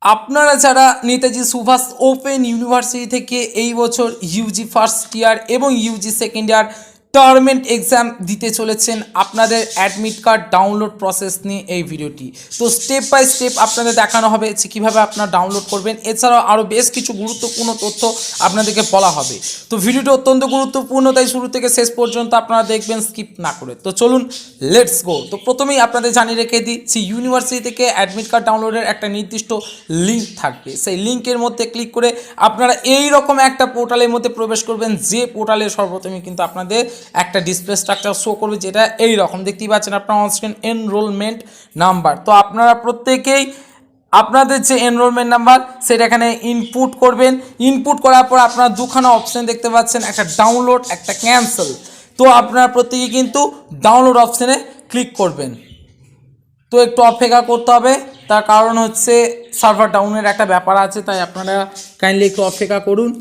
আপনারা যারা Netaji Subhash open university থেকে এই বছর ইউজি ফার্স্ট ইয়ার এবং ইউজি সেকেন্ড ইয়ার টার্মেন্ট এক্সাম দিতে চলেছেন, আপনাদের অ্যাডমিট কার্ড ডাউনলোড প্রসেস নিয়ে এই ভিডিওটি। তো স্টেপ বাই স্টেপ আপনাদের দেখানো হবে যে কীভাবে আপনারা ডাউনলোড করবেন। এছাড়াও আরও বেশ কিছু গুরুত্বপূর্ণ তথ্য আপনাদেরকে বলা হবে। তো ভিডিওটি অত্যন্ত গুরুত্বপূর্ণ, তাই শুরু থেকে শেষ পর্যন্ত আপনারা দেখবেন স্কিপ না করে। তো চলুন লেটস গো। তো প্রথমেই আপনাদের জানিয়ে রেখে দিই যে ইউনিভার্সিটি থেকে অ্যাডমিট কার্ড ডাউনলোডের একটা নির্দিষ্ট লিঙ্ক থাকবে। সেই লিঙ্কের মধ্যে ক্লিক করে আপনারা এই রকম একটা পোর্টালের মধ্যে প্রবেশ করবেন, যে পোর্টালে সর্বপ্রথমে কিন্তু আপনাদের একটা ডিসপ্লে স্ট্রাকচার শো করবে, যেটা এই রকম দেখতেই পাচ্ছেন আপনারা অন স্ক্রিন, এনরোলমেন্ট নাম্বার। তো আপনারা প্রত্যেকেই আপনাদের যে এনরোলমেন্ট নাম্বার সেটা এখানে ইনপুট করবেন। ইনপুট করার পর আপনারা দুখানা অপশান দেখতে পাচ্ছেন, একটা ডাউনলোড, একটা ক্যান্সেল। তো আপনারা প্রত্যেকেই কিন্তু ডাউনলোড অপশানে ক্লিক করবেন। তো একটু অপেক্ষা করতে হবে, তার কারণ হচ্ছে সার্ভার ডাউনের একটা ব্যাপার আছে, তাই আপনারা কাইন্ডলি একটু অপেক্ষা করুন।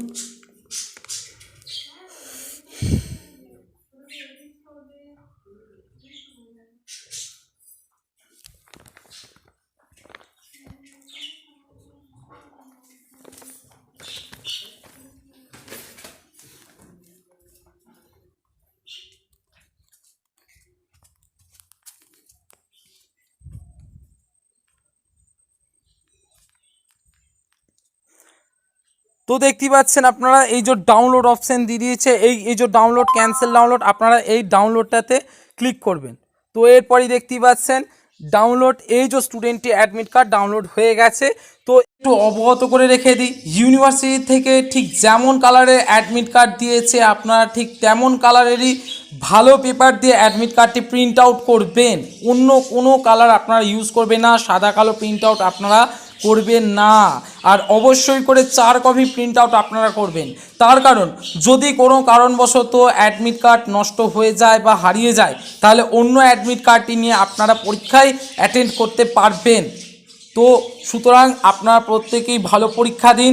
তো দেখতে পাচ্ছেন আপনারা এই যে ডাউনলোড অপশান দিয়ে দিয়েছে, এই যে ডাউনলোড, ক্যান্সেল ডাউনলোড, আপনারা এই ডাউনলোডটাতে ক্লিক করবেন। তো এরপরই দেখতে পাচ্ছেন ডাউনলোড, এই যে স্টুডেন্টটি অ্যাডমিট কার্ড ডাউনলোড হয়ে গেছে। তো একটু অবগত করে রেখে দিই, ইউনিভার্সিটি থেকে ঠিক যেমন কালারের অ্যাডমিট কার্ড দিয়েছে আপনারা ঠিক তেমন কালারেরই ভালো পেপার দিয়ে অ্যাডমিট কার্ডটি প্রিন্ট আউট করবেন। অন্য কোনো কালার আপনারা ইউজ করবেন না, সাদা কালো প্রিন্ট আউট আপনারা করবেন না। আর অবশ্যই করে 4 কপি প্রিন্ট আউট আপনারা করবেন। তার কারণ যদি কোনো কারণবশত অ্যাডমিট কার্ড নষ্ট হয়ে যায় বা হারিয়ে যায়, তাহলে অন্য অ্যাডমিট কার্ডটি নিয়ে আপনারা পরীক্ষায় অ্যাটেন্ড করতে পারবেন। তো সুতরাং আপনারা প্রত্যেকেই ভালো পরীক্ষা দিন।